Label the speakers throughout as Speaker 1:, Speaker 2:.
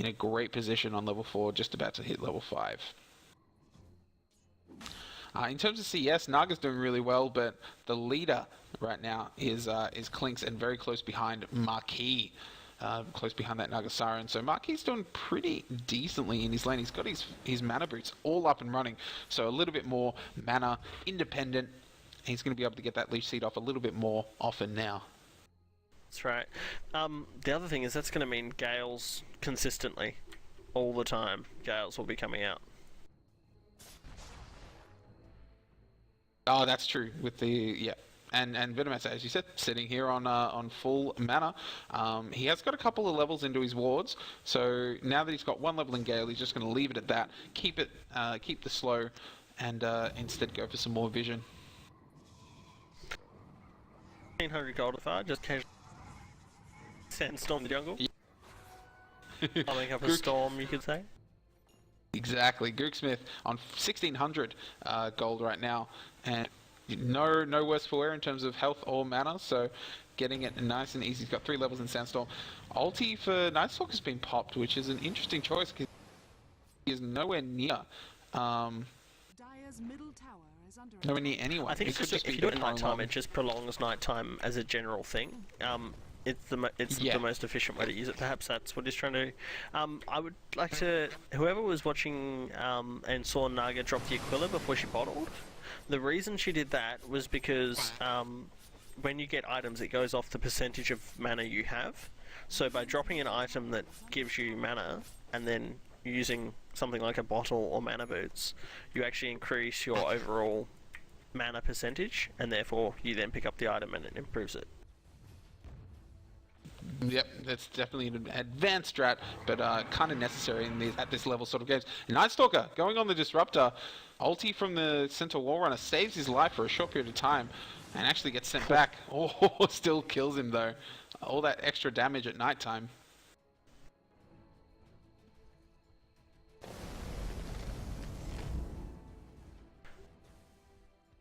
Speaker 1: in a great position on level 4, just about to hit level 5. In terms of CS, Naga's doing really well, but the leader right now is Clinks, and very close behind Markyi. Close behind that Naga Siren. So Markyi's doing pretty decently in his lane. He's got his mana boots all up and running, so a little bit more mana independent. He's going to be able to get that leash seed off a little bit more often now.
Speaker 2: That's right. The other thing is that's going to mean Gales consistently, all the time. Gales will be coming out.
Speaker 1: Oh, that's true. With the and Venomous, as you said, sitting here on full mana. He has got a couple of levels into his wards, so now that he's got 1 level in Gale, he's just going to leave it at that. Keep the slow, and instead go for some more vision.
Speaker 2: 1,500 gold far, just casual sandstorm the jungle. Coming up a storm, you could say.
Speaker 1: Exactly. Gooksmith on 1,600 gold right now, and no worse for wear in terms of health or mana, so getting it nice and easy. He's got 3 levels in Sandstorm. Ulti for Nightstalk has been popped, which is an interesting choice because he is nowhere near nowhere near anyone.
Speaker 2: I think it's just if you do it at nighttime, it just prolongs nighttime as a general thing. It's the most efficient way to use it. Perhaps that's what he's trying to do. I would like to, whoever was watching and saw Naga drop the Aquila before she bottled, the reason she did that was because when you get items, it goes off the percentage of mana you have. So by dropping an item that gives you mana and then using something like a bottle or mana boots, you actually increase your overall mana percentage, and therefore you then pick up the item and it improves it.
Speaker 1: Yep, that's definitely an advanced strat, but kind of necessary in at this level sort of games. Nightstalker going on the Disruptor. Ulti from the Centaur Warrunner saves his life for a short period of time and actually gets sent back. Oh, still kills him though. All that extra damage at nighttime.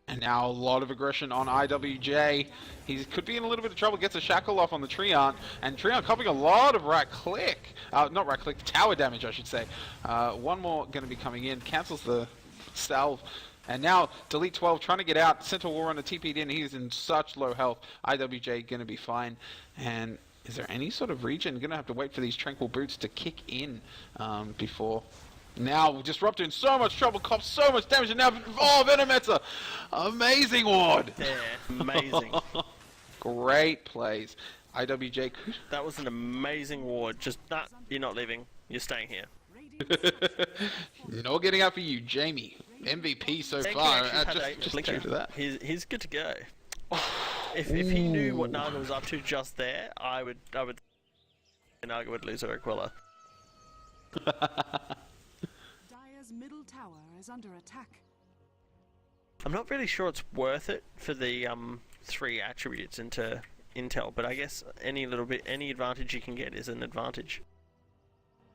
Speaker 1: And now a lot of aggression on IWJ. He could be in a little bit of trouble. Gets a shackle off on the Treant. And Treant copying a lot of right click. Not right click, tower damage I should say. One more going to be coming in. Cancels the salve. And now Delete 12 trying to get out. Centaur Warrunner TP'd in. He's in such low health. IWJ going to be fine. And is there any sort of regen? Going to have to wait for these Tranquil Boots to kick in before... Now Disruptor in so much trouble, cops so much damage, and now Venometzer! Amazing ward!
Speaker 2: Yeah, amazing.
Speaker 1: Great plays. IWJ could...
Speaker 2: That was an amazing ward. Just, nah, you're not leaving. You're staying here.
Speaker 1: No getting out for you, Jamie. MVP so far. Just true to that.
Speaker 2: He's good to go. If he knew what Naga was up to just there, I would Naga would lose her Aquila.
Speaker 3: Middle tower is under attack.
Speaker 2: I'm not really sure it's worth it for the 3 attributes into intel, but I guess any advantage you can get is an advantage.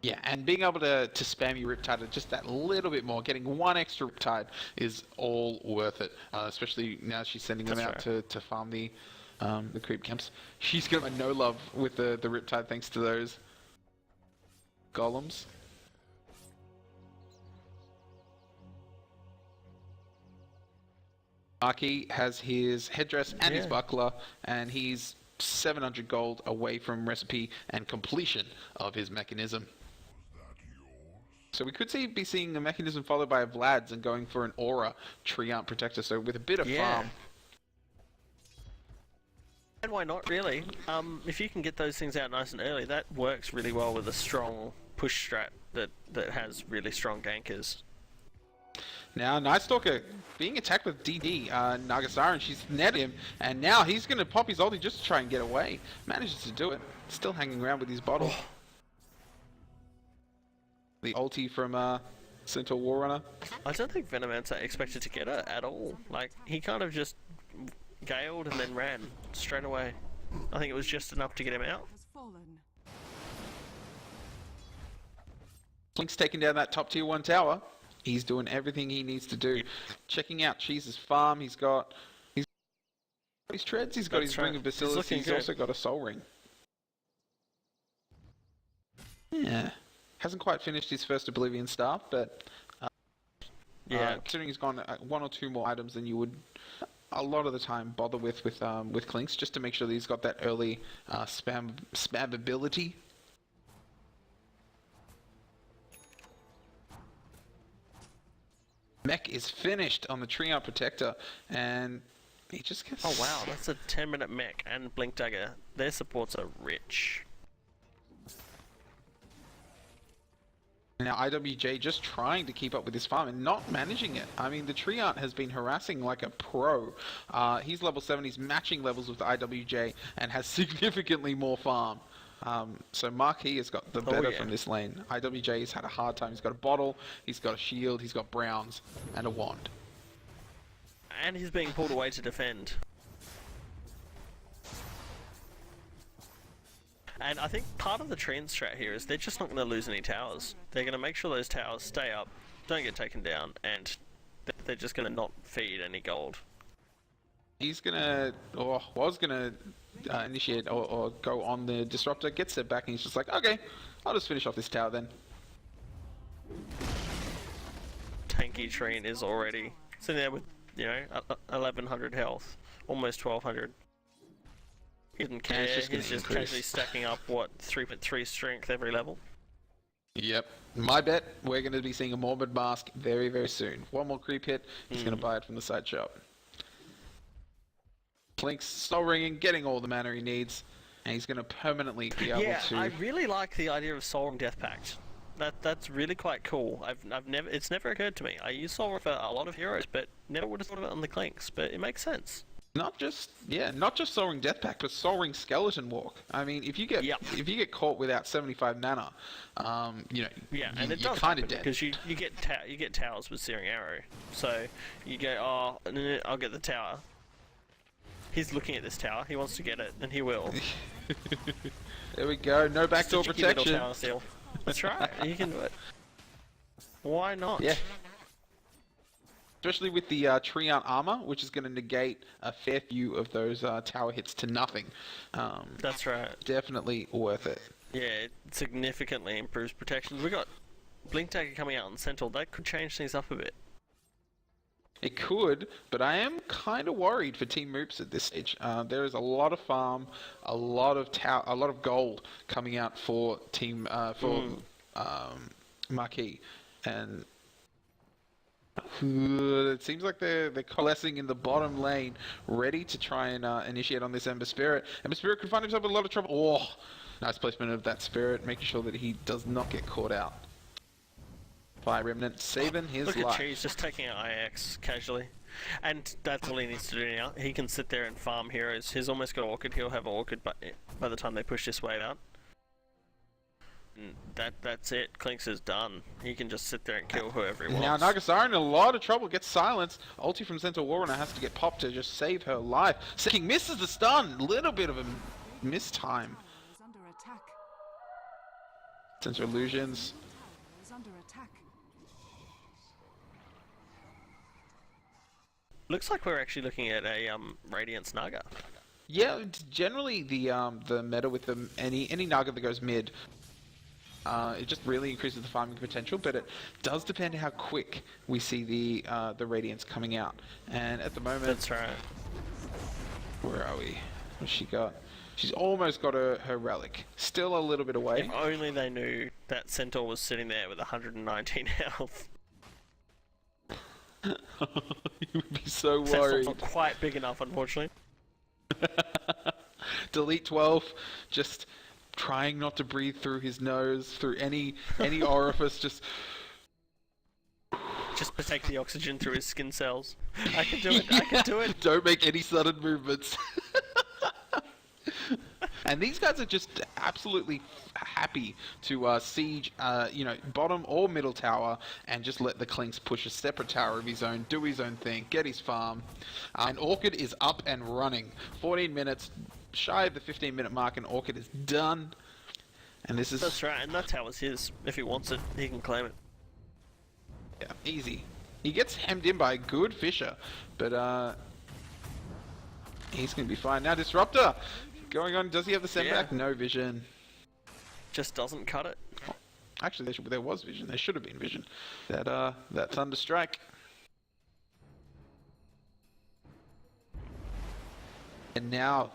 Speaker 1: Yeah, and being able to spam your Riptide just that little bit more, getting 1 extra Riptide is all worth it. Especially now she's sending them out to farm the creep camps. She's got a no love with the Riptide thanks to those golems. Markyi has his headdress and his buckler, and he's 700 gold away from recipe and completion of his mechanism. So we could be seeing a mechanism followed by a Vlad's and going for an Aura Treant Protector, so with a bit of farm.
Speaker 2: And why not, really? If you can get those things out nice and early, that works really well with a strong push strat that has really strong gankers.
Speaker 1: Now, Nightstalker being attacked with DD, Nagasara, she's netted him, and now he's going to pop his ulti just to try and get away. Manages to do it. Still hanging around with his bottle. The ulti from Centaur Warrunner.
Speaker 2: I don't think Venomancer expected to get it at all. Like, he kind of just galed and then ran straight away. I think it was just enough to get him out.
Speaker 1: Blink's taking down that top tier 1 tower. He's doing everything he needs to do. Checking out Cheese's farm. He's got his treads. He's got his ring of Bacillus. He's also got a soul ring. Yeah. Hasn't quite finished his first Oblivion staff, but considering he's gone one or two more items than you would a lot of the time bother with Clinks, just to make sure that he's got that early spam ability. Mech is finished on the Treant Protector, and he just gets...
Speaker 2: Oh wow, that's a 10-minute mech and Blink Dagger. Their supports are rich.
Speaker 1: Now IWJ just trying to keep up with his farm and not managing it. I mean, the Treant has been harassing like a pro. He's level 7, he's matching levels with IWJ and has significantly more farm. So Markyi has got the better from this lane. IWJ has had a hard time. He's got a bottle, he's got a shield, he's got browns, and a wand.
Speaker 2: And he's being pulled away to defend. And I think part of the Treant strat here is they're just not going to lose any towers. They're going to make sure those towers stay up, don't get taken down, and they're just going to not feed any gold.
Speaker 1: He's going to, or was going to, initiate or go on the Disruptor, gets it back, and he's just like, okay, I'll just finish off this tower then.
Speaker 2: Tanky Treant is already sitting there with, 1100 health, almost 1200. He didn't care, he's just casually stacking up, 3.3 strength every level?
Speaker 1: Yep. My bet, we're going to be seeing a Morbid Mask very, very soon. One more creep hit, he's going to buy it from the side shop. Clinks, Soul Ringing, getting all the mana he needs, and he's going to permanently be able to...
Speaker 2: Yeah, I really like the idea of Soul Ring Death Pact. That's really quite cool. It's never occurred to me. I use Soul Ring for a lot of heroes, but never would have thought of it on the Clinks, but it makes sense.
Speaker 1: Not just Soul Ring Death Pact, but Soul Ring Skeleton Walk. I mean, if you get caught without 75 mana, and it
Speaker 2: you're
Speaker 1: kind of dead
Speaker 2: because you get towers with Searing Arrow. So you go, oh, no, I'll get the tower. He's looking at this tower. He wants to get it, and he will.
Speaker 1: There we go. No backdoor protection.
Speaker 2: Tower steal. That's right. You can do it. Why not?
Speaker 1: Yeah. Especially with the Treant armor, which is going to negate a fair few of those tower hits to nothing.
Speaker 2: That's right.
Speaker 1: Definitely worth it.
Speaker 2: Yeah, it significantly improves protection. We got Blink Dagger coming out on Sentinel. That could change things up a bit.
Speaker 1: It could, but I am kind of worried for Team Moops at this stage. There is a lot of farm, a lot of gold coming out for Team Markyi, and it seems like they're coalescing in the bottom lane, ready to try and initiate on this Ember Spirit. Ember Spirit could find himself in a lot of trouble. Oh, nice placement of that Spirit, making sure that he does not get caught out. Fire Remnant saving his life.
Speaker 2: Look at Cheese just taking out IX casually. And that's all he needs to do now. He can sit there and farm heroes. He's almost got Orchid. He'll have Orchid by the time they push this wave out. And that's it. Clinks is done. He can just sit there and kill whoever he wants.
Speaker 1: Now Nagasara in a lot of trouble. Gets silenced. Ulti from Centaur Warrunner has to get popped to just save her life. Seeking misses the stun. Little bit of a mistime. Centaur Illusions.
Speaker 2: Looks like we're actually looking at a Radiance Naga.
Speaker 1: Yeah, generally the meta with any Naga that goes mid, it just really increases the farming potential. But it does depend how quick we see the Radiance coming out. And at the moment,
Speaker 2: that's right.
Speaker 1: Where are we? What's she got? She's almost got her relic. Still a little bit away.
Speaker 2: If only they knew that Centaur was sitting there with 119 health.
Speaker 1: You would be so worried.
Speaker 2: Sentinel's not quite big enough, unfortunately.
Speaker 1: Delete 12, just trying not to breathe through his nose, through any orifice, just
Speaker 2: protect the oxygen through his skin cells. I can do it, I can do it.
Speaker 1: Don't make any sudden movements. And these guys are just absolutely happy to siege, bottom or middle tower, and just let the Clinks push a separate tower of his own, do his own thing, get his farm. And Orchid is up and running. 14 minutes, shy of the 15-minute mark, and Orchid is done. And this is...
Speaker 2: That's right, and that tower's his. If he wants it, he can claim it.
Speaker 1: Yeah, easy. He gets hemmed in by a good Fisher, but he's going to be fine. Now Disruptor! Going on, does he have the send back? No vision.
Speaker 2: Just doesn't cut it.
Speaker 1: Actually, there was vision. There should have been vision. That Thunder Strike. And now,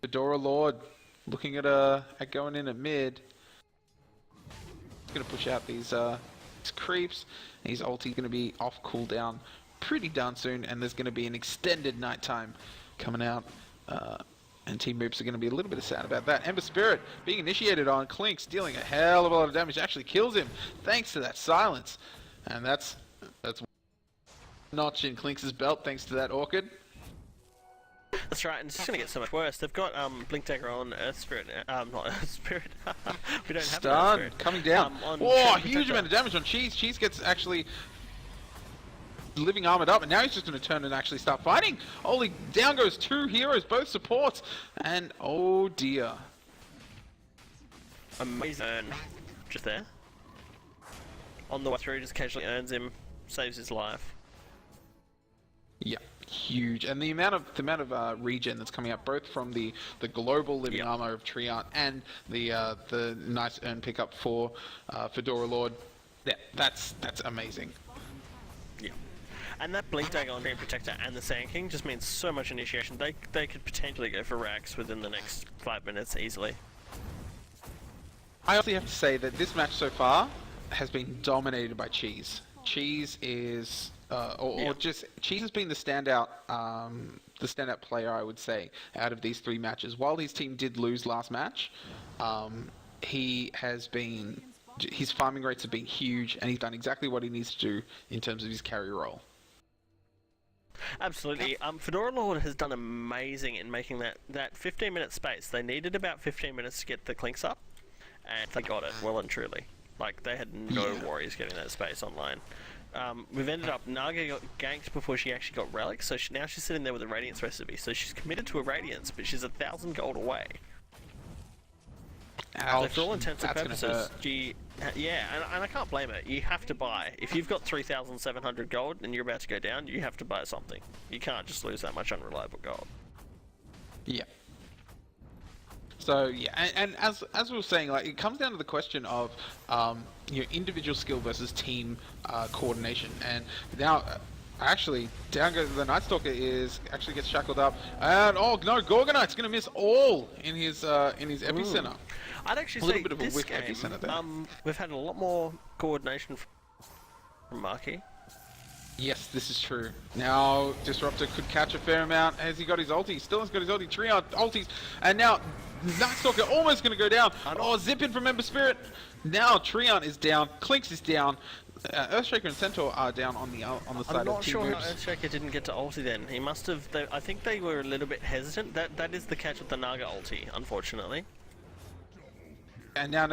Speaker 1: Fedora Lord looking at going in at mid. He's gonna push out these creeps. His ulti gonna be off cooldown pretty darn soon, and there's gonna be an extended nighttime coming out. And Team Moops are going to be a little bit sad about that. Ember Spirit being initiated on Clinks, dealing a hell of a lot of damage. Actually kills him thanks to that silence. And that's notch in Clinks' belt thanks to that Orchid.
Speaker 2: That's right, and it's just going to get so much worse. They've got Blink Dagger on Earth Spirit. Not Earth Spirit. We don't have Earth Spirit.
Speaker 1: Coming down. Whoa, huge amount of damage on Cheese. Cheese gets actually living armored up, and now he's just going to turn and actually start fighting. Holy, down goes 2 heroes, both supports, and oh dear.
Speaker 2: Amazing earn just there. On the way through, just casually earns him, saves his life.
Speaker 1: Yeah, huge, and the amount of regen that's coming out both from the global living armor of Treant and the nice earn pickup for Fedora Lord. Yeah, that's amazing.
Speaker 2: Yeah. And that Blink Dagger on Green Protector and the Sand King just means so much initiation. They could potentially go for racks within the next 5 minutes easily.
Speaker 1: I also have to say that this match so far has been dominated by Cheese. Cheese is, Cheese has been the standout player, I would say, out of these 3 matches. While his team did lose last match, his farming rates have been huge, and he's done exactly what he needs to do in terms of his carry role.
Speaker 2: Absolutely. Fedora Lord has done amazing in making that 15-minute space. They needed about 15 minutes to get the Clinks up, and they got it well and truly. Like, they had no worries getting that space online. We've ended up, Naga got ganked before she actually got relics, so now she's sitting there with a Radiance recipe. So she's committed to a Radiance, but she's 1,000 gold away.
Speaker 1: Ouch.
Speaker 2: So for all intents and purposes, and I can't blame her. You have to buy. If you've got 3,700 gold and you're about to go down, you have to buy something. You can't just lose that much unreliable gold.
Speaker 1: Yeah. So yeah, and as we were saying, like, it comes down to the question of individual skill versus team coordination. And now, actually, down goes the Night Stalker actually gets shackled up, and oh no, Gorgonite's gonna miss all in his epicenter.
Speaker 2: I'd actually say
Speaker 1: bit of a
Speaker 2: this
Speaker 1: whiff
Speaker 2: game,
Speaker 1: epicenter there.
Speaker 2: we've had a lot more coordination from Markyi.
Speaker 1: Yes, this is true. Now, Disruptor could catch a fair amount. Has he got his ulti? Still has got his ulti. Treant ultis. And now, Night Stalker almost going to go down. Oh, zip in from Ember Spirit. Now, Treant is down. Clinks is down. Earthshaker and Centaur are down on the side of Team Moops.
Speaker 2: I'm not sure how Earthshaker didn't get to ulti then. He must have... I think they were a little bit hesitant. That is the catch with the Naga ulti, unfortunately.
Speaker 1: And now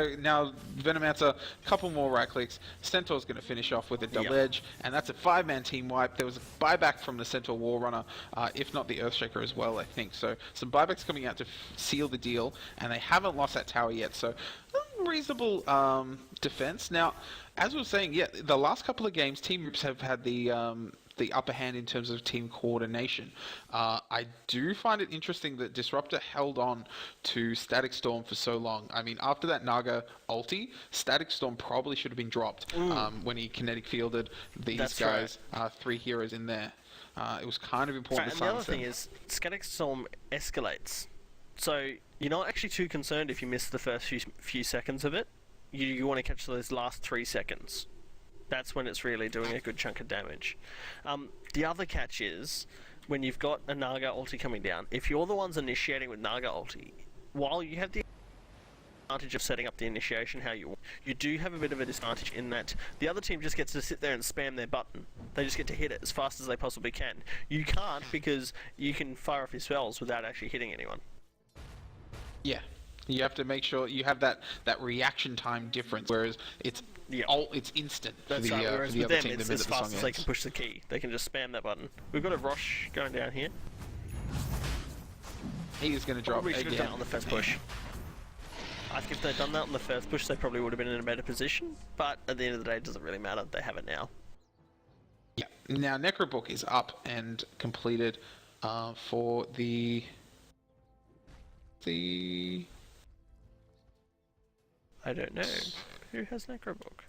Speaker 1: Venomancer, a couple more right clicks. Centaur's going to finish off with a double edge, and that's a 5-man team wipe. There was a buyback from the Centaur War Runner, if not the Earthshaker as well, I think. So some buybacks coming out to seal the deal, and they haven't lost that tower yet. So reasonable defense. Now, as we were saying, the last couple of games, Team Moops have had the upper hand in terms of team coordination. I do find it interesting that Disruptor held on to Static Storm for so long. I mean, after that Naga ulti, Static Storm probably should have been dropped when he kinetic fielded these guys, 3 heroes in there. It was kind of important to silence them.
Speaker 2: And the other thing is, Static Storm escalates. So you're not actually too concerned if you miss the first few seconds of it. You want to catch those last 3 seconds. That's when it's really doing a good chunk of damage. The other catch is, when you've got a Naga ulti coming down, if you're the ones initiating with Naga ulti, while you have the advantage of setting up the initiation how you want, you do have a bit of a disadvantage in that the other team just gets to sit there and spam their button. They just get to hit it as fast as they possibly can. You can't, because you can fire off your spells without actually hitting anyone.
Speaker 1: Yeah. You have to make sure you have that reaction time difference, whereas it's instant.
Speaker 2: That's right. Whereas with them, it's as fast as they can push the key. They can just spam that button. We've got a Rosh going down here.
Speaker 1: He is going to drop
Speaker 2: again. Probably should have done it on the first push. I think if they'd done that on the first push, they probably would have been in a better position. But at the end of the day, it doesn't really matter. They have it now.
Speaker 1: Yeah. Now, Necrobook is up and completed for the
Speaker 2: I don't know. Who has Necrobook?